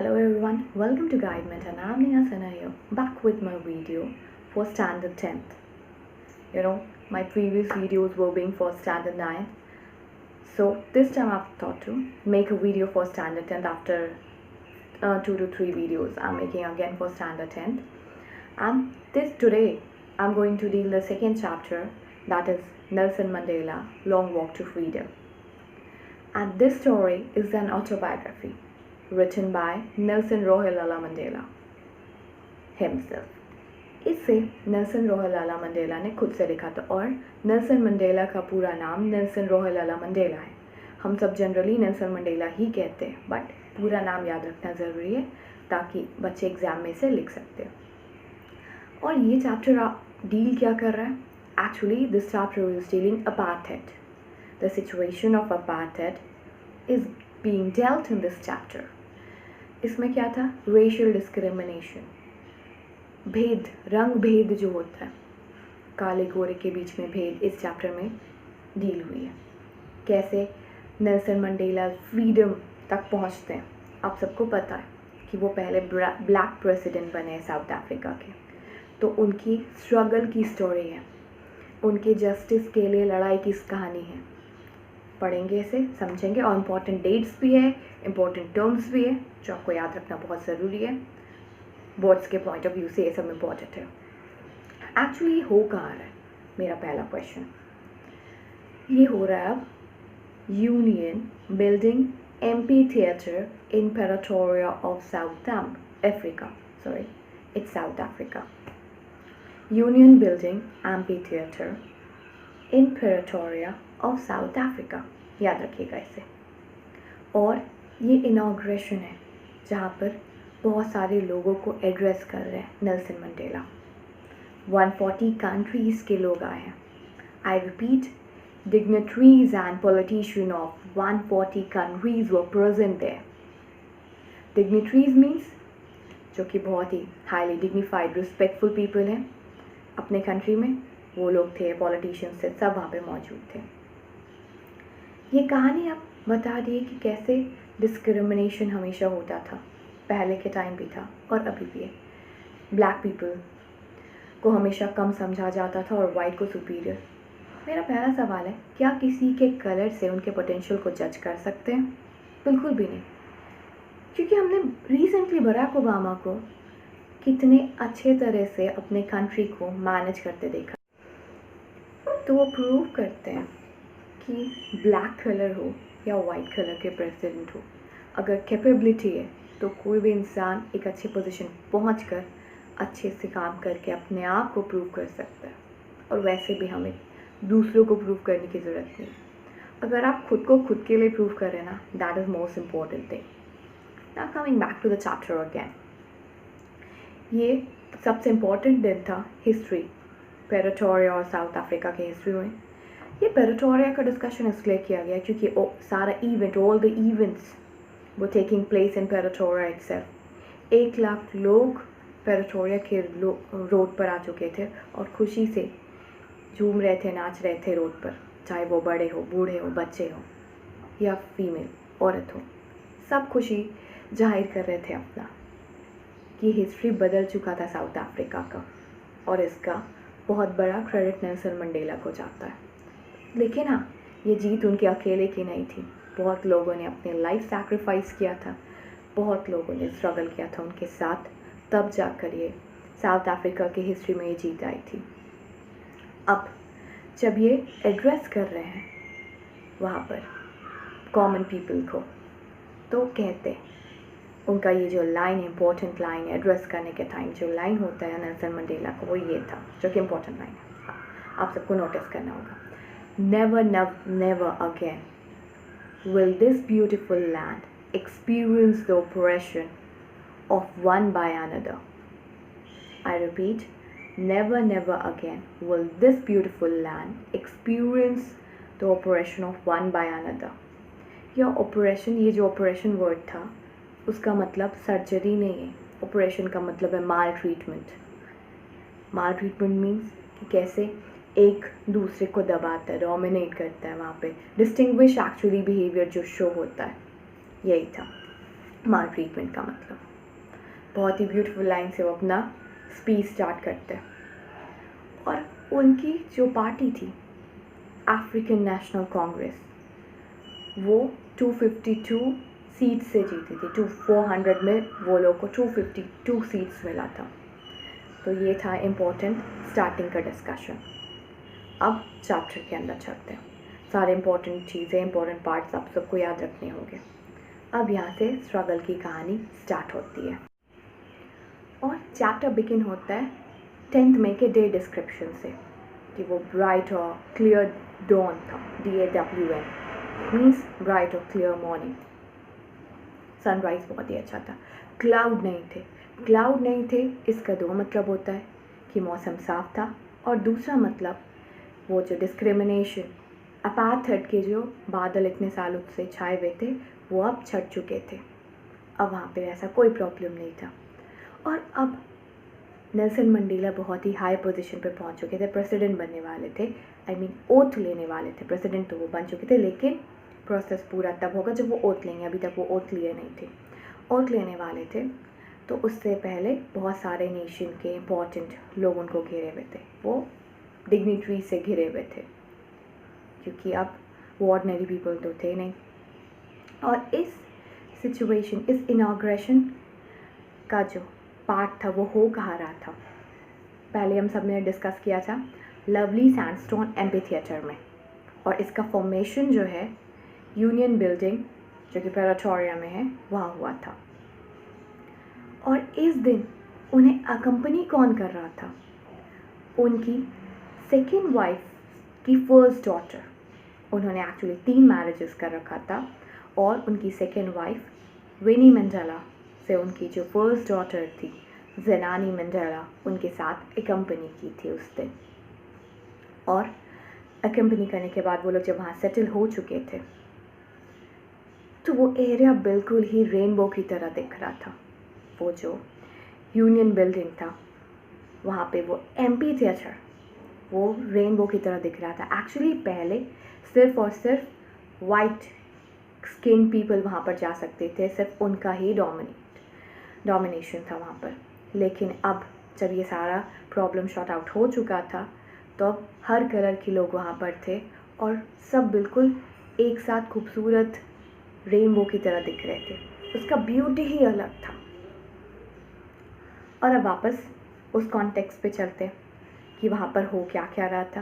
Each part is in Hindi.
Hello everyone, welcome to Guidement and I'm Neha Sana here, back with my video for Standard 10th. My previous videos were being for Standard 9th. So this time I've thought to make a video for Standard 10th after 2 to 3 videos I'm making again for Standard 10th. And today I'm going to deal the second chapter, that is Nelson Mandela, Long Walk to Freedom. And this story is an autobiography written by Nelson Rolihlahla Mandela himself. इसे नेल्सन रोहिलला मंडेला ने खुद से लिखा था और नेल्सन मंडेला का पूरा नाम नेल्सन रोहिलला मंडेला है. हम सब जनरली नेल्सन मंडेला ही कहते हैं, बट पूरा नाम याद रखना ज़रूरी है ताकि बच्चे एग्ज़ाम में से लिख सकते हैं. और ये चैप्टर आप डील क्या कर रहा है? Actually this chapter is dealing apartheid. The situation of apartheid is being dealt in this chapter. इसमें क्या था? रेशियल डिस्क्रिमिनेशन, भेद, रंग भेद जो होता है, काले गोरे के बीच में भेद इस चैप्टर में डील हुई है. कैसे नेल्सन मंडेला फ्रीडम तक पहुंचते हैं. आप सबको पता है कि वो पहले ब्लैक प्रेसिडेंट बने साउथ अफ्रीका के, तो उनकी स्ट्रगल की स्टोरी है, उनके जस्टिस के लिए लड़ाई की कहानी है. पढ़ेंगे इसे, समझेंगे, और इम्पॉर्टेंट डेट्स भी है, इम्पॉर्टेंट टर्म्स भी है जो आपको याद रखना बहुत ज़रूरी है. बोर्ड्स के पॉइंट ऑफ व्यू से ये सब इम्पॉर्टेंट है. एक्चुअली हो कहाँ रहा है? मेरा पहला क्वेश्चन ये हो रहा है अब union building amphi theatre in Pretoria of south Africa. Sorry, it's south Africa. Union building amphi theatre in Pretoria of south Africa, याद रखिएगा इसे. और ये इनॉग्रेशन है जहाँ पर बहुत सारे लोगों को एड्रेस कर रहे हैं नेल्सन मंडेला. 140 कंट्रीज़ के लोग आए हैं. I repeat, dignitaries and politicians of 140 countries were present there. Dignitaries means जो कि बहुत ही हाईली डिग्निफाइड रिस्पेक्टफुल पीपल हैं अपने कंट्री में, वो लोग थे. पॉलिटिशियंस थे, सब वहाँ पे मौजूद थे. ये कहानी अब बता रही है कि कैसे डिस्क्रिमिनेशन हमेशा होता था, पहले के टाइम भी था और अभी भी है. ब्लैक पीपल को हमेशा कम समझा जाता था और वाइट को सुपीरियर. मेरा पहला सवाल है, क्या किसी के कलर से उनके पोटेंशियल को जज कर सकते हैं? बिल्कुल भी नहीं, क्योंकि हमने रिसेंटली बराक ओबामा को कितने अच्छे तरह से अपने कंट्री को मैनेज करते देखा. तो वो प्रूव करते हैं कि ब्लैक कलर हो या वाइट कलर के प्रेसिडेंट हो, अगर कैपेबिलिटी है तो कोई भी इंसान एक अच्छी पोजीशन पहुंचकर अच्छे से काम करके अपने आप को प्रूव कर सकता है. और वैसे भी हमें दूसरों को प्रूव करने की ज़रूरत नहीं. अगर आप खुद को खुद के लिए प्रूव करें ना, that is most important thing. Now coming back to the chapter again. ये सबसे इम्पॉर्टेंट दिन था हिस्ट्री, प्रेटोरिया और साउथ अफ्रीका के हिस्ट्री में. ये प्रेटोरिया का डिस्कशन इसलिए किया गया क्योंकि सारा इवेंट, ऑल द इवेंट्स वो taking place in Pretoria itself. 1 lakh लोग प्रेटोरिया के रोड पर आ चुके थे और खुशी से झूम रहे थे, नाच रहे थे रोड पर, चाहे वो बड़े हो, बूढ़े हो, बच्चे हो या फीमेल औरत हो. सब खुशी जाहिर कर रहे थे अपना कि हिस्ट्री बदल चुका था साउथ अफ्रीका का, और इसका बहुत बड़ा क्रेडिट नेल्सन मंडेला को जाता है. लेकिन हाँ, ये जीत उनके अकेले की नहीं थी. बहुत लोगों ने अपनी लाइफ सैक्रिफाइस किया था, बहुत लोगों ने स्ट्रगल किया था उनके साथ, तब जाकर ये साउथ अफ्रीका की हिस्ट्री में ये जीत आई थी. अब जब ये एड्रेस कर रहे हैं वहाँ पर कॉमन पीपल को, तो कहते उनका ये जो लाइन, इम्पोर्टेंट लाइन एड्रेस करने के टाइम जो लाइन होता है नेल्सन मंडेला को, वो ये था जो कि इम्पोर्टेंट लाइन है, आप सबको नोटिस करना होगा. Never never again will this beautiful land experience the oppression of one by another. I repeat, never again will this beautiful land experience the oppression of one by another. यह ऑपरेशन, ये जो ऑपरेशन वर्ड था उसका मतलब सर्जरी नहीं है. ऑपरेशन का मतलब है माल ट्रीटमेंट. माल ट्रीटमेंट मीन्स कि कैसे एक दूसरे को दबाता है, डोमिनेट करता है, वहाँ पे डिस्टिंग्विश एक्चुअली बिहेवियर जो शो होता है, यही था. माल ट्रीटमेंट का मतलब। बहुत ही ब्यूटीफुल लाइन से वो अपना स्पीच स्टार्ट करते हैं। और उनकी जो पार्टी थी अफ्रीकन नेशनल कांग्रेस, वो 252 सीट से जीती थी। 400 में वो लोग को 252 सीट्स मिला था। तो ये था इम्पोर्टेंट स्टार्टिंग का डिस्कशन। अब चैप्टर के अंदर चलते हैं। सारे इम्पोर्टेंट चीज़ें, इम्पोर्टेंट पार्ट्स आप सबको याद रखने होंगे। अब यहाँ से स्ट्रगल की कहानी स्टार्ट होती है और चैप्टर बिगिन होता है 10th मई के डे डिस्क्रिप्शन से कि वो ब्राइट और क्लियर डॉन था। DAWN मीन्स ब्राइट और क्लियर मॉर्निंग। सनराइज बहुत ही अच्छा था। क्लाउड नहीं थे इसका दो मतलब होता है कि मौसम साफ था, और दूसरा मतलब वो जो डिस्क्रिमिनेशन, अपार्थाइड के जो बादल इतने सालों से छाए हुए थे वो अब छट चुके थे। अब वहाँ पे ऐसा कोई प्रॉब्लम नहीं था। और अब नेल्सन मंडेला बहुत ही हाई पोजीशन पे पहुँच चुके थे, प्रेसिडेंट बनने वाले थे। ओथ लेने वाले थे। प्रेसिडेंट तो वो बन चुके थे, लेकिन प्रोसेस पूरा तब होगा जब वो ओथ लेंगे। अभी तक वो ओथ लिए नहीं थे। ओथ लेने वाले थे तो उससे पहले बहुत सारे नेशन के इम्पोर्टेंट लोग उनको घेरे हुए थे। वो डिग्निटरी से घिरे हुए थे, क्योंकि अब वो ऑर्डिनरी पीपल तो थे नहीं। और इस सिचुएशन, इस इनॉग्रेशन का जो पार्ट था वो हो कहाँ रहा था, पहले हम सब ने डिस्कस किया था लवली सैंडस्टोन एम्फीथिएटर में। और इसका फॉर्मेशन जो है यूनियन बिल्डिंग जो कि प्रेटोरिया में है वहाँ हुआ था। और इस दिन उन्हें अकम्पनी कौन कर रहा था? उनकी सेकेंड वाइफ की फर्स्ट डॉटर। उन्होंने एक्चुअली 3 मैरिजेस कर रखा था, और उनकी सेकेंड वाइफ विनी मंडेला से उनकी जो फर्स्ट डॉटर थी ज़ेनानी मंडेला, उनके साथ अकम्पनी की थी उस दिन। और अकम्पनी करने के बाद वो लोग जब वहाँ सेटल हो चुके थे तो वो एरिया बिल्कुल ही रेनबो की तरह दिख रहा था। वो जो यूनियन बिल्डिंग था वहाँ पे वो एम्फीथिएटर वो रेनबो की तरह दिख रहा था। एक्चुअली पहले सिर्फ और सिर्फ वाइट स्किन पीपल वहाँ पर जा सकते थे, सिर्फ उनका ही डोमिनेशन था वहाँ पर। लेकिन अब जब ये सारा प्रॉब्लम शॉर्ट आउट हो चुका था तो अब हर कलर के लोग वहाँ पर थे और सब बिल्कुल एक साथ खूबसूरत रेनबो की तरह दिख रहे थे। उसका ब्यूटी ही अलग था। और अब वापस उस कॉन्टेक्स्ट पे चलते कि वहाँ पर हो क्या क्या रहा था।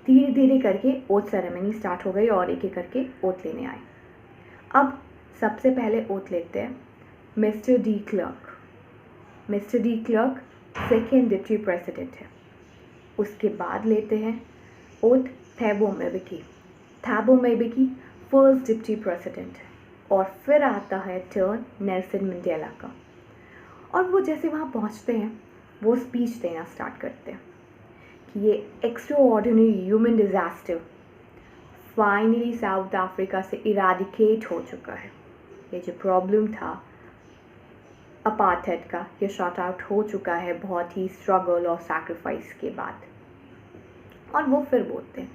धीरे धीरे करके ओथ सेरेमनी स्टार्ट हो गई और एक एक करके ओथ लेने आए। अब सबसे पहले ओथ लेते हैं mister de Klerk. Mister de Klerk second deputy president है। उसके बाद लेते हैं ओथ थैबो म्बेकी फर्स्ट डिप्टी प्रेसिडेंट है। और फिर आता है टर्न नेल्सन मंडेला का। और वो जैसे वहाँ पहुँचते हैं वो स्पीच देना स्टार्ट करते हैं कि ये extraordinary human disaster finally south Africa से इराडिकेट हो चुका है। ये जो प्रॉब्लम था अपार्थाइड का, ये शॉर्ट आउट हो चुका है बहुत ही स्ट्रगल और सैक्रिफाइस के बाद। और वो फिर बोलते हैं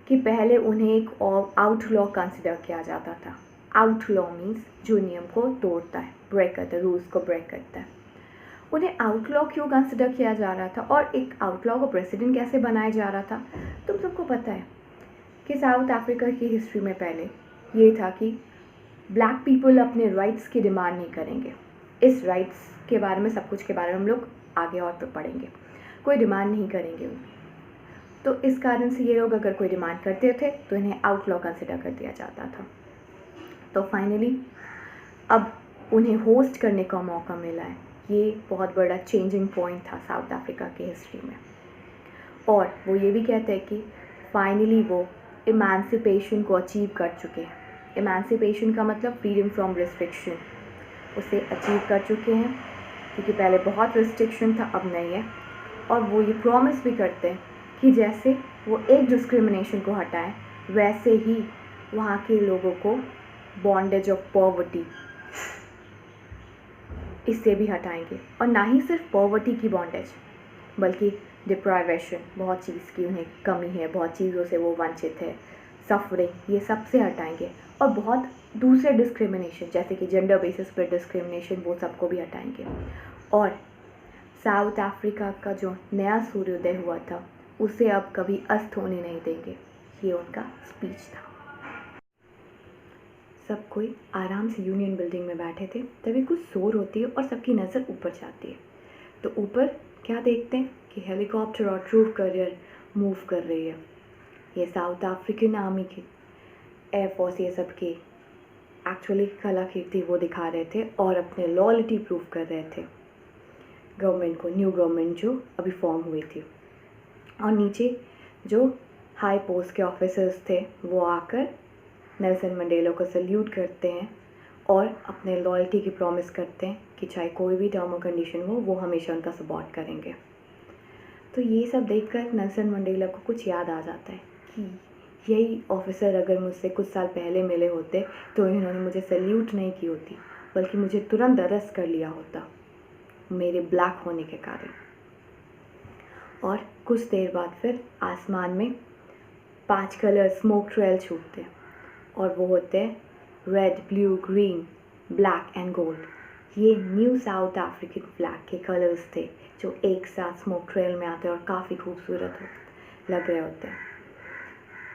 कि पहले उन्हें एक और आउटलॉ कंसिडर किया जाता था। आउटलॉ मीन्स जो नियम को तोड़ता है, ब्रेक करता है, रूल्स को ब्रेक करता है। उन्हें आउटलॉ क्यों कंसिडर किया जा रहा था और एक आउटलॉ को प्रेसिडेंट कैसे बनाया जा रहा था? तुम सबको पता है कि साउथ अफ्रीका की हिस्ट्री में पहले ये था कि ब्लैक पीपल अपने राइट्स की डिमांड नहीं करेंगे। इस राइट्स के बारे में, सब कुछ के बारे में हम लोग आगे और पे पढ़ेंगे। कोई डिमांड नहीं करेंगे। तो इस कारण से ये लोग अगर कोई डिमांड करते थे तो इन्हें आउटलॉ कंसिडर कर दिया जाता था। तो फाइनली अब उन्हें होस्ट करने का मौका मिला है। ये बहुत बड़ा चेंजिंग पॉइंट था साउथ अफ्रीका की हिस्ट्री में। और वो ये भी कहते हैं कि फाइनली वो इमेंसिपेशन को अचीव कर चुके हैं। इमेंसिपेशन का मतलब फ्रीडम फ्रॉम रिस्ट्रिक्शन, उसे अचीव कर चुके हैं, क्योंकि पहले बहुत रिस्ट्रिक्शन था, अब नहीं है। और वो ये प्रॉमिस भी करते हैं कि जैसे वो एक डिस्क्रिमिनेशन को हटाएं वैसे ही वहाँ के लोगों को बॉन्डेज ऑफ पॉवर्टी इससे भी हटाएंगे। और ना ही सिर्फ पॉवर्टी की बॉन्डेज बल्कि डिप्राइवेशन, बहुत चीज़ की उन्हें कमी है, बहुत चीज़ों से वो वंचित है, सफरिंग, ये सबसे हटाएंगे। और बहुत दूसरे डिस्क्रिमिनेशन जैसे कि जेंडर बेसिस पर डिस्क्रिमिनेशन, वो सबको भी हटाएंगे। और साउथ अफ्रीका का जो नया सूर्योदय हुआ था उसे अब कभी अस्त होने नहीं देंगे, ये उनका स्पीच था। सब कोई आराम से यूनियन बिल्डिंग में बैठे थे, तभी कुछ शोर होती है और सबकी नज़र ऊपर जाती है। तो ऊपर क्या देखते हैं कि हेलीकॉप्टर और ट्रूप कैरियर मूव कर रही है। ये साउथ अफ्रीकन आर्मी के, एयरफोर्स, ये सब के एक्चुअली कलाकृति वो दिखा रहे थे और अपने लॉयल्टी प्रूव कर रहे थे गवर्नमेंट को, न्यू गवर्नमेंट जो अभी फॉर्म हुई थी। और नीचे जो हाई पोस्ट के ऑफिसर्स थे वो आकर नेल्सन मंडेला को सल्यूट करते हैं और अपने लॉयल्टी की प्रॉमिस करते हैं कि चाहे कोई भी टर्म और कंडीशन हो वो हमेशा उनका सपोर्ट करेंगे। तो ये सब देखकर नेल्सन मंडेला को कुछ याद आ जाता है कि यही ऑफिसर अगर मुझसे कुछ साल पहले मिले होते तो इन्होंने मुझे सल्यूट नहीं की होती, बल्कि मुझे तुरंत अरेस्ट कर लिया होता मेरे ब्लैक होने के कारण। और कुछ देर बाद फिर आसमान में 5 कलर स्मोक ट्रेल छूटते हैं और वो होते हैं red, blue, green, black and gold. ये न्यू साउथ अफ्रीकन फ्लैग के कलर्स थे जो एक साथ स्मोक ट्रेल में आते हैं और काफ़ी खूबसूरत लग रहे होते हैं।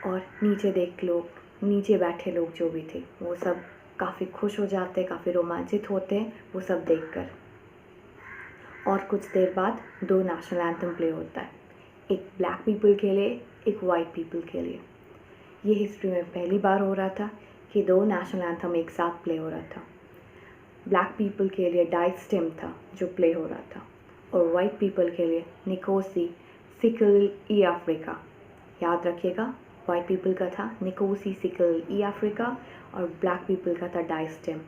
और नीचे बैठे लोग जो भी थे वो सब काफ़ी खुश हो जाते हैं, काफ़ी रोमांचित होते हैं वो सब देखकर। और कुछ देर बाद 2 नेशनल एंथम प्ले होता है, एक ब्लैक पीपल के लिए, एक वाइट पीपल के लिए। ये हिस्ट्री में पहली बार हो रहा था कि 2 नेशनल एंथम एक साथ प्ले हो रहा था। ब्लैक पीपल के लिए डाइट स्टेम था जो प्ले हो रहा था और वाइट पीपल के लिए निकोसी सिकल ई अफ्रीका। याद रखिएगा, वाइट पीपल का था निकोसी सिकल ई अफ्रीका और ब्लैक पीपल का था डाइट स्टेम।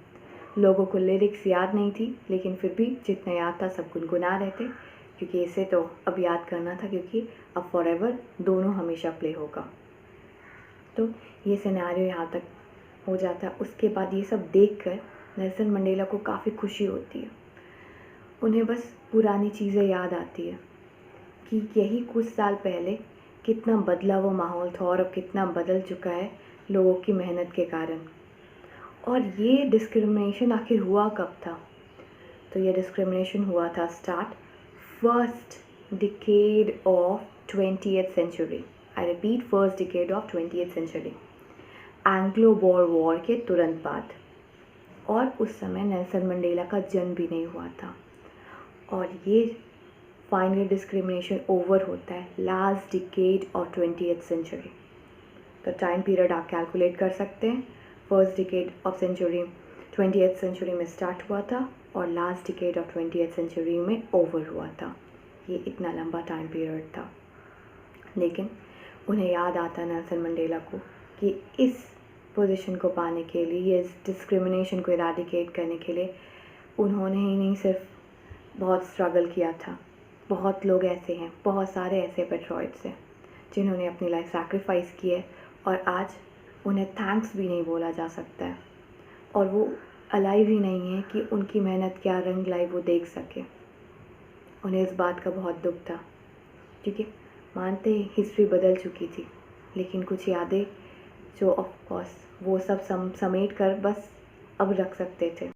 लोगों को लिरिक्स याद नहीं थी, लेकिन फिर भी जितना याद था सब गुनगुना रहे थे, क्योंकि इसे तो अब याद करना था, क्योंकि अब फॉरएवर दोनों हमेशा प्ले होगा। तो ये सिनेरियो यहाँ तक हो जाता है। उसके बाद ये सब देखकर नेल्सन मंडेला को काफ़ी खुशी होती है। उन्हें बस पुरानी चीज़ें याद आती है कि यही कुछ साल पहले कितना बदला वो माहौल था और अब कितना बदल चुका है लोगों की मेहनत के कारण। और ये डिस्क्रिमिनेशन आखिर हुआ कब था? तो ये डिस्क्रिमिनेशन हुआ था start first decade of 20th century. I repeat, first decade of 20th century, Anglo Boer war के तुरंत बाद। और उस समय नेल्सन मंडेला का जन्म भी नहीं हुआ था। और ये फाइनली डिस्क्रिमिनेशन ओवर होता है last decade of 20th century. तो टाइम पीरियड आप कैलकुलेट कर सकते हैं। First decade of century 20th century में स्टार्ट हुआ था और last decade of 20th century में ओवर हुआ था। ये इतना लंबा टाइम पीरियड था। लेकिन उन्हें याद आता नेल्सन मंडेला को कि इस पोजीशन को पाने के लिए, ये इस डिस्क्रिमिनेशन को इराडिकेट करने के लिए उन्होंने ही नहीं सिर्फ बहुत स्ट्रगल किया था, बहुत लोग ऐसे हैं, बहुत सारे ऐसे पेट्रॉइट्स हैं जिन्होंने अपनी लाइफ सैक्रिफाइस की है और आज उन्हें थैंक्स भी नहीं बोला जा सकता है और वो अलाइव ही नहीं है कि उनकी मेहनत क्या रंग लाई वो देख सके। उन्हें इस बात का बहुत दुख था, क्योंकि मानते ही हिस्ट्री बदल चुकी थी, लेकिन कुछ यादें जो ऑफ कोर्स वो सब समेट कर बस अब रख सकते थे।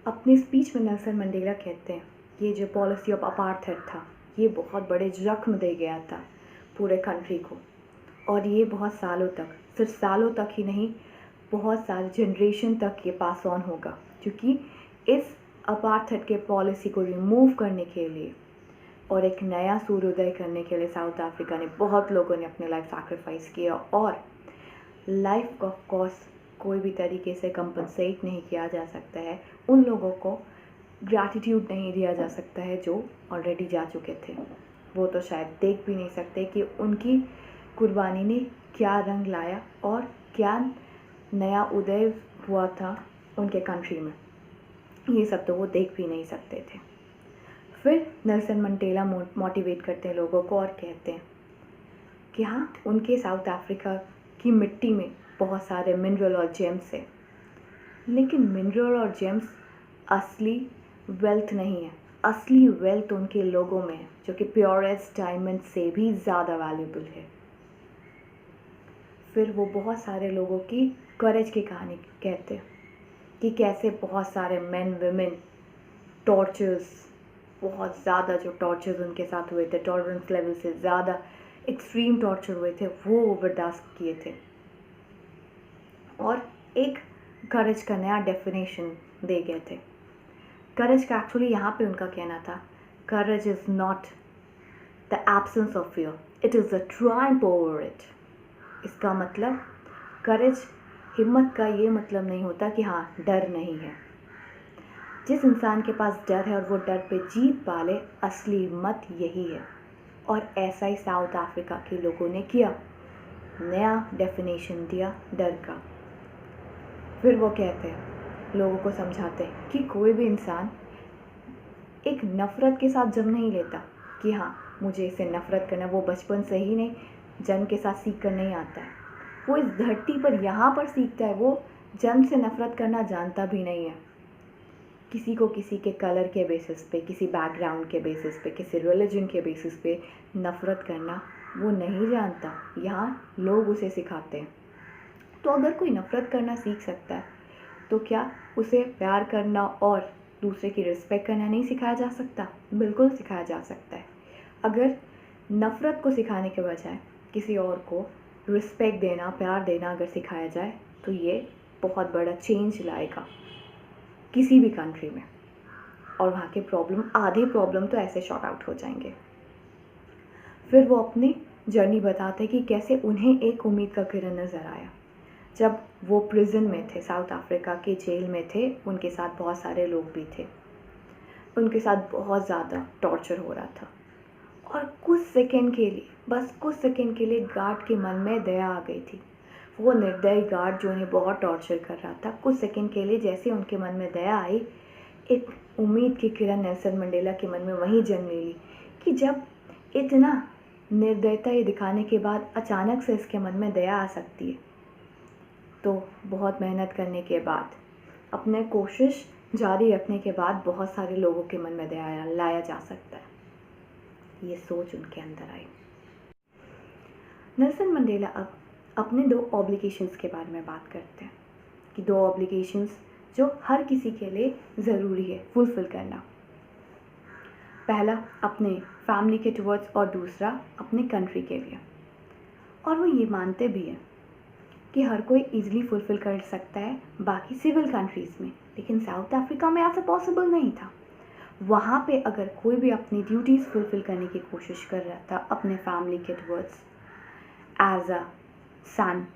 अपनी स्पीच में नेल्सन मंडेला कहते हैं ये जो पॉलिसी ऑफ अपार्थाइड था ये बहुत बड़े जख्म दे गया था पूरे कंट्री को, और ये बहुत सालों तक, सिर्फ सालों तक ही नहीं, बहुत सारे जनरेशन तक ये पास ऑन होगा, क्योंकि इस अपार्थाइड के पॉलिसी को रिमूव करने के लिए और एक नया सूर्योदय करने के लिए साउथ अफ्रीका ने बहुत लोगों ने अपने लाइफ सैक्रिफाइस किया। और लाइफ ऑफ कोर्स कोई भी तरीके से कंपनसेट नहीं किया जा सकता है, उन लोगों को ग्रैटिट्यूड नहीं दिया जा सकता है जो ऑलरेडी जा चुके थे। वो तो शायद देख भी नहीं सकते कि उनकी कुर्बानी ने क्या रंग लाया और क्या नया उदय हुआ था उनके कंट्री में, ये सब तो वो देख भी नहीं सकते थे। फिर नेल्सन मंडेला मोटिवेट करते हैं लोगों को और कहते हैं कि हाँ, उनके साउथ अफ्रीका की मिट्टी में बहुत सारे मिनरल और जेम्स हैं, लेकिन मिनरल और जेम्स असली वेल्थ नहीं है। असली वेल्थ उनके लोगों में है, जो कि प्योरेस्ट डायमंड से भी ज़्यादा वैल्यूबल है। फिर वो बहुत सारे लोगों की करेज की कहानी कहते कि कैसे बहुत सारे मेन वुमेन टॉर्चर्स, बहुत ज़्यादा जो टॉर्चर्स उनके साथ हुए थे, टॉलरेंस लेवल से ज़्यादा एक्सट्रीम टॉर्चर हुए थे, वो बर्दाश्त किए थे। और एक करेज का नया डेफिनेशन दे गए थे। करेज का एक्चुअली यहाँ पे उनका कहना था, करेज is not the absence of fear, it is the Triumph over it. इसका मतलब करेज, हिम्मत का ये मतलब नहीं होता कि हाँ डर नहीं है। जिस इंसान के पास डर है और वो डर पे जीत पा ले, असली हिम्मत यही है। और ऐसा ही साउथ अफ्रीका के लोगों ने किया, नया डेफिनेशन दिया डर का। फिर वो कहते हैं, लोगों को समझाते हैं कि कोई भी इंसान एक नफ़रत के साथ जन्म नहीं लेता कि हाँ मुझे इससे नफ़रत करना, वो बचपन से ही नहीं, जन्म के साथ सीख कर नहीं आता है। वो इस धरती पर यहाँ पर सीखता है, वो जन्म से नफ़रत करना जानता भी नहीं है। किसी को किसी के कलर के बेसिस पे, किसी बैकग्राउंड के बेसिस पे, किसी रिलीजन के बेसिस पे नफ़रत करना वो नहीं जानता, यहाँ लोग उसे सिखाते हैं। तो अगर कोई नफ़रत करना सीख सकता है तो क्या उसे प्यार करना और दूसरे की रिस्पेक्ट करना नहीं सिखाया जा सकता? बिल्कुल सिखाया जा सकता है। अगर नफ़रत को सिखाने के बजाय किसी और को रिस्पेक्ट देना, प्यार देना अगर सिखाया जाए तो ये बहुत बड़ा चेंज लाएगा किसी भी कंट्री में, और वहाँ के आधे प्रॉब्लम तो ऐसे शॉर्ट आउट हो जाएंगे। फिर वो अपनी जर्नी बताते कि कैसे उन्हें एक उम्मीद का किरण नज़र आया। जब वो प्रिजन में थे, साउथ अफ्रीका के जेल में थे, उनके साथ बहुत सारे लोग भी थे, उनके साथ बहुत ज़्यादा टॉर्चर हो रहा था। और कुछ सेकंड के लिए, बस कुछ सेकंड के लिए गार्ड के मन में दया आ गई थी। वो निर्दयी गार्ड जो उन्हें बहुत टॉर्चर कर रहा था, कुछ सेकंड के लिए जैसे उनके मन में दया आई, एक उम्मीद की किरण नेल्सन मंडेला के मन में वहीं जन्म ले ली कि जब इतना निर्दयता ये दिखाने के बाद अचानक से इसके मन में दया आ सकती है, तो बहुत मेहनत करने के बाद, अपने कोशिश जारी रखने के बाद बहुत सारे लोगों के मन में दया लाया जा सकता है। ये सोच उनके अंदर आई। नेल्सन मंडेला अब अपने 2 ऑब्लिगेशंस के बारे में बात करते हैं कि 2 ऑब्लिगेशंस जो हर किसी के लिए ज़रूरी है फुलफ़िल करना। पहला अपने फैमिली के टुवर्ड्स और दूसरा अपने कंट्री के लिए। और वो ये मानते भी हैं कि हर कोई ईज़िली फुलफ़िल कर सकता है बाकी सिविल कंट्रीज़ में, लेकिन साउथ अफ्रीका में ऐसा पॉसिबल नहीं था। वहाँ पे अगर कोई भी अपनी ड्यूटीज़ फुलफ़िल करने की कोशिश कर रहा था अपने फैमिली के टुवर्ड्स, एज अ सन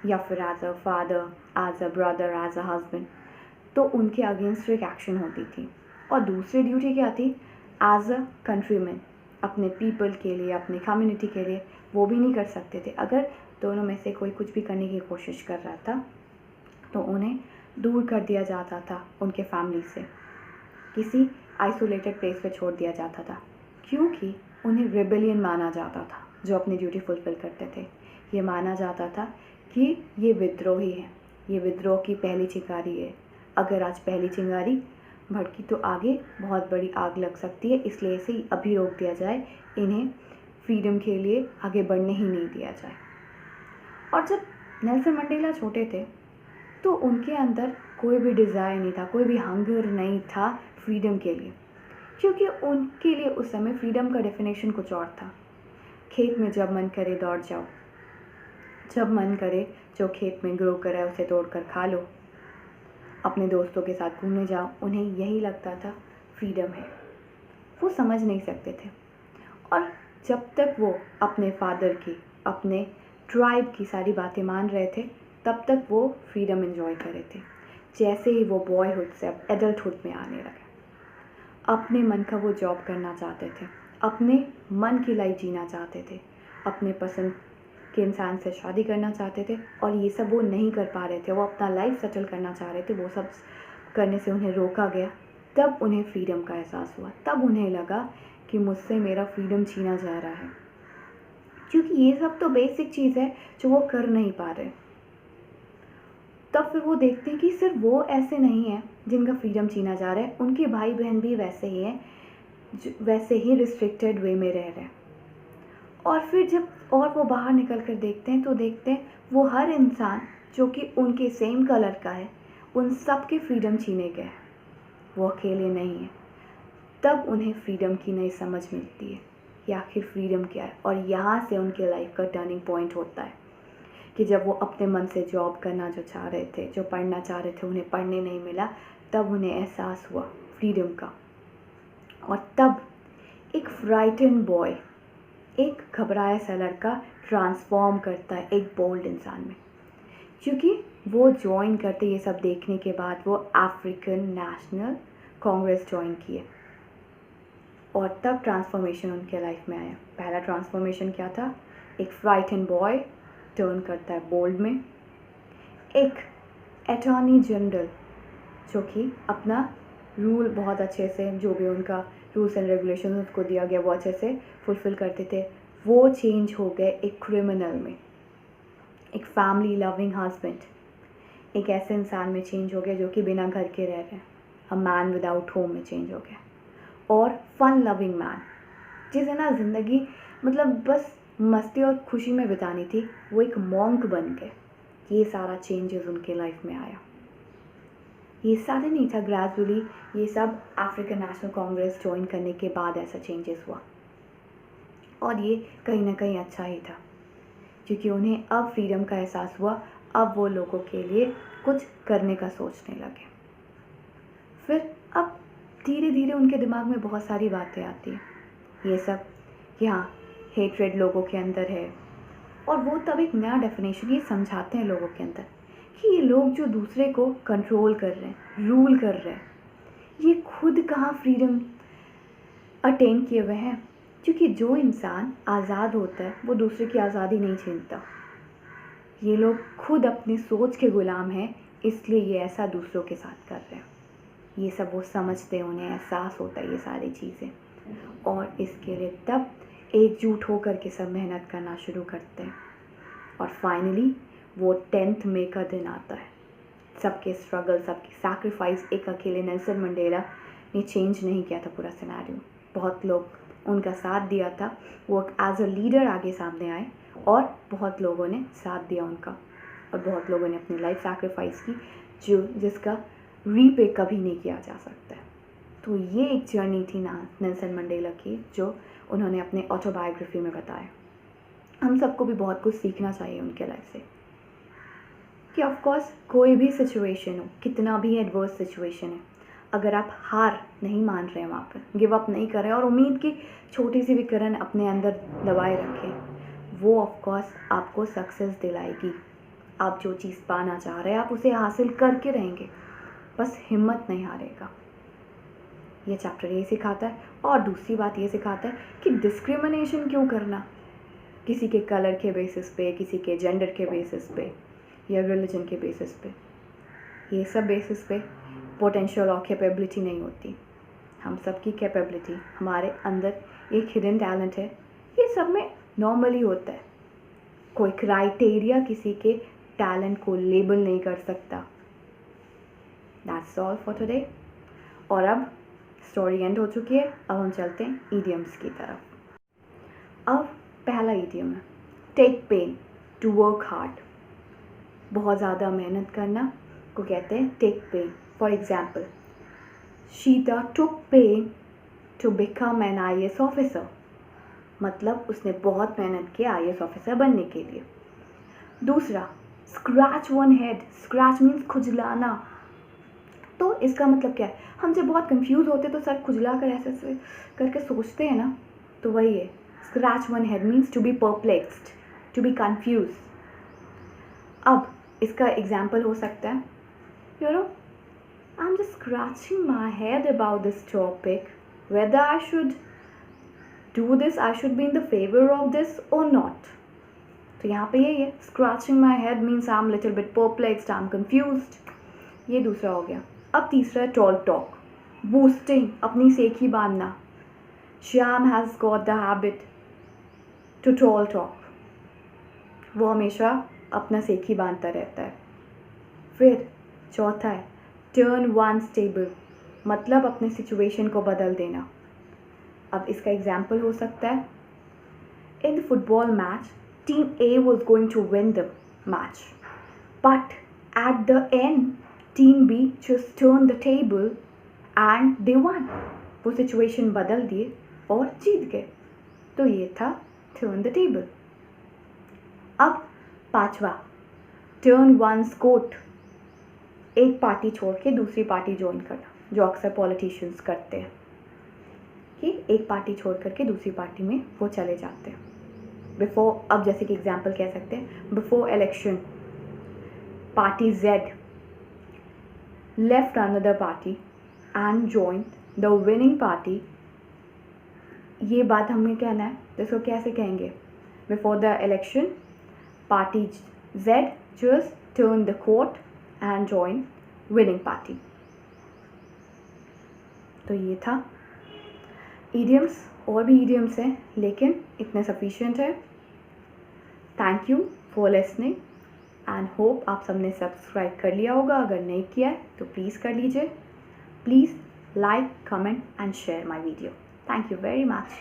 या फिर as a father, as a brother, as a husband, तो उनके अगेंस्ट एक एक्शन होती थी। और दूसरी ड्यूटी क्या थी, एज अ कंट्रीमैन, अपने पीपल के लिए, अपने कम्युनिटी के लिए वो भी नहीं कर सकते थे। अगर दोनों में से कोई कुछ भी करने की कोशिश कर रहा था तो उन्हें दूर कर दिया जाता था उनके फैमिली से, किसी आइसोलेटेड प्लेस पे छोड़ दिया जाता था, क्योंकि उन्हें रेबेलियन माना जाता था जो अपनी ड्यूटी फुलफ़िल करते थे। ये माना जाता था कि ये विद्रोही है, ये विद्रोह की पहली चिंगारी है, अगर आज पहली चिंगारी भड़की तो आगे बहुत बड़ी आग लग सकती है, इसलिए इसे अभी रोक दिया जाए, इन्हें फ्रीडम के लिए आगे बढ़ने ही नहीं दिया जाए। और जब नेल्सन मंडेला छोटे थे तो उनके अंदर कोई भी डिज़ायर नहीं था, कोई भी हंगर नहीं था फ्रीडम के लिए, क्योंकि उनके लिए उस समय फ्रीडम का डेफिनेशन कुछ और था। खेत में जब मन करे दौड़ जाओ, जब मन करे जो खेत में ग्रो करा है उसे तोड़ कर खा लो, अपने दोस्तों के साथ घूमने जाओ, उन्हें यही लगता था फ्रीडम है। वो समझ नहीं सकते थे। और जब तक वो अपने फादर की, अपने ट्राइब की सारी बातें मान रहे थे, तब तक वो फ्रीडम एंजॉय कर रहे थे। जैसे ही वो बॉयहुड से अब एडल्टहुड में आने लगे, अपने मन का वो जॉब करना चाहते थे, अपने मन की लाइफ जीना चाहते थे, अपने पसंद के इंसान से शादी करना चाहते थे, और ये सब वो नहीं कर पा रहे थे। वो अपना लाइफ सेटल करना चाह रहे थे, वो सब करने से उन्हें रोका गया। तब उन्हें फ्रीडम का एहसास हुआ, तब उन्हें लगा कि मुझसे मेरा फ्रीडम छीना जा रहा है, क्योंकि ये सब तो बेसिक चीज़ है जो वो कर नहीं पा रहे। तब फिर वो देखते हैं कि सिर्फ वो ऐसे नहीं हैं जिनका फ्रीडम छीना जा रहा है, उनके भाई बहन भी वैसे ही हैं, वैसे ही रिस्ट्रिक्टेड वे में रह रहे हैं। और फिर जब और वो बाहर निकल कर देखते हैं तो देखते हैं वो हर इंसान जो कि उनके सेम कलर का है, उन सब के फ्रीडम छीने गए, वो अकेले नहीं है। तब उन्हें फ्रीडम की नई समझ मिलती है कि आखिर फ्रीडम क्या है। और यहाँ से उनके लाइफ का टर्निंग पॉइंट होता है कि जब वो अपने मन से जॉब करना जो चाह रहे थे, जो पढ़ना चाह रहे थे, उन्हें पढ़ने नहीं मिला, तब उन्हें एहसास हुआ फ्रीडम का। और तब एक फ्राइटन बॉय, एक घबराया सा लड़का ट्रांसफॉर्म करता है एक बोल्ड इंसान में, क्योंकि वो ज्वाइन करते ये सब देखने के बाद वो अफ्रीकन नेशनल कांग्रेस ज्वाइन किए। और तब ट्रांसफॉर्मेशन उनके लाइफ में आया। पहला ट्रांसफॉर्मेशन क्या था? एक फ्राइटन बॉय टर्न करता है बोल्ड में। एक अटॉर्नी जनरल जो कि अपना रूल बहुत अच्छे से, जो भी उनका रूल्स एंड रेगुलेशन उसको दिया गया वो अच्छे से फुलफ़िल करते थे, वो चेंज हो गए एक क्रिमिनल में। एक फैमिली लविंग हस्बैंड, एक ऐसे इंसान में चेंज हो गया जो कि बिना घर के रह रहे हैं, अ मैन विदाउट होम में चेंज हो गया। और फन लविंग मैन, जिसे ना ज़िंदगी मतलब बस मस्ती और खुशी में बितानी थी, वो एक मॉन्क बन गए। ये सारा चेंजेस उनके लाइफ में आया। ये सारे नहीं था, ग्रेजुअली ये सब अफ्रीकन नेशनल कांग्रेस ज्वाइन करने के बाद ऐसा चेंजेस हुआ। और ये कहीं ना कहीं अच्छा ही था, क्योंकि उन्हें अब फ्रीडम का एहसास हुआ। अब वो लोगों के लिए कुछ करने का सोचने लगे। फिर अब धीरे धीरे उनके दिमाग में बहुत सारी बातें आती हैं, ये सब कि हाँ, हेट्रेड लोगों के अंदर है। और वो तब एक नया डेफिनेशन ये समझाते हैं लोगों के अंदर कि ये लोग जो दूसरे को कंट्रोल कर रहे हैं, रूल कर रहे हैं, ये खुद कहाँ फ्रीडम अटेन किए हुए हैं। क्योंकि जो इंसान आज़ाद होता है वो दूसरे की आज़ादी नहीं छीनता। ये लोग खुद अपनी सोच के गुलाम हैं, इसलिए ये ऐसा दूसरों के साथ कर रहे हैं। ये सब वो समझते हैं, उन्हें एहसास होता है ये सारी चीज़ें। और इसके लिए तब एकजुट होकर के सब मेहनत करना शुरू करते हैं। और फाइनली वो 10 मई का दिन आता है। सबके स्ट्रगल, सबकी सैक्रिफाइस, एक अकेले नेल्सन मंडेला ने चेंज नहीं किया था पूरा सिनेरियो। बहुत लोग उनका साथ दिया था, वो एज अ लीडर आगे सामने आए और बहुत लोगों ने साथ दिया उनका। और बहुत लोगों ने अपनी लाइफ सैक्रिफाइस की, जिसका रीपे कभी नहीं किया जा सकता है। तो ये एक जर्नी थी नेल्सन मंडेला की, जो उन्होंने अपने ऑटोबायोग्राफी में बताया। हम सबको भी बहुत कुछ सीखना चाहिए उनके लाइफ से, कि ऑफ कोर्स कोई भी सिचुएशन हो, कितना भी एडवर्स सिचुएशन है, अगर आप हार नहीं मान रहे हैं, वहाँ पर गिव अप नहीं कर रहे और उम्मीद की छोटी सी भी किरण अपने अंदर दबाए रखें, वो ऑफ कोर्स आपको सक्सेस दिलाएगी। आप जो चीज़ पाना चाह रहे हैं आप उसे हासिल करके रहेंगे, बस हिम्मत नहीं हारेगा। ये चैप्टर ये सिखाता है। और दूसरी बात ये सिखाता है कि डिस्क्रिमिनेशन क्यों करना, किसी के कलर के बेसिस पे, किसी के जेंडर के बेसिस पे या रिलीजन के बेसिस पे। ये सब बेसिस पे पोटेंशियल और कैपेबिलिटी नहीं होती। हम सब की कैपेबिलिटी, हमारे अंदर एक हिडन टैलेंट है, ये सब में नॉर्मली होता है। कोई क्राइटेरिया किसी के टैलेंट को लेबल नहीं कर सकता। That's all for today. और अब स्टोरी एंड हो चुकी है, अब हम चलते हैं ईडियम्स की तरफ। अब पहला ईडियम है take pain to work hard. बहुत ज़्यादा मेहनत करना को कहते हैं take pain. For example, Sita took pain to become an IAS officer. मतलब उसने बहुत मेहनत की IAS ऑफिसर बनने के लिए। दूसरा, scratch one head. Scratch means खुजलाना। तो इसका मतलब क्या है? हम जब बहुत कंफ्यूज होते तो सर खुजला कर ऐसे करके सोचते हैं ना, तो वही है। Scratch one head means to be perplexed, to be confused. अब इसका एग्जाम्पल हो सकता है, you know, I am just scratching my head about this topic, whether I should do this, I should be in the favour of this और नॉट। तो यहाँ पे यही है, scratching my head means I am little bit perplexed, I am confused. ये दूसरा हो गया। अब तीसरा है टॉल टॉक, बूस्टिंग, अपनी सेखी बांधना। Shyam has got the habit to tall talk. वो हमेशा अपना सेखी बांधता रहता है। फिर चौथा है टर्न वन स्टेबल, मतलब अपने सिचुएशन को बदल देना। अब इसका एग्जाम्पल हो सकता है, in the football match team A was going to win the match. But at the end, team B just turned the table and they won. वो सिचुएशन बदल दिए और जीत गए. तो ये था turn the table. अब पांचवा, turn one's coat. एक पार्टी छोड़ के दूसरी पार्टी ज्वाइन करना, जो अक्सर पॉलिटिशियंस करते हैं कि एक पार्टी छोड़ करके दूसरी पार्टी में वो चले जाते हैं. बिफोर, अब जैसे कि एग्जाम्पल कह सकते हैं, before election party Z left another party and joined the winning party. ये बात हमें कहना है, तो इसको कैसे कहेंगे? Before the election party Z just turned the court and joined winning party. तो ये था idioms. और भी idioms हैं लेकिन इतने सफिशिएंट है. Thank you for listening and hope आप सबने सब्सक्राइब कर लिया होगा. अगर नहीं किया है तो प्लीज़ कर लीजिए. Please like, comment and share my video. Thank you very much.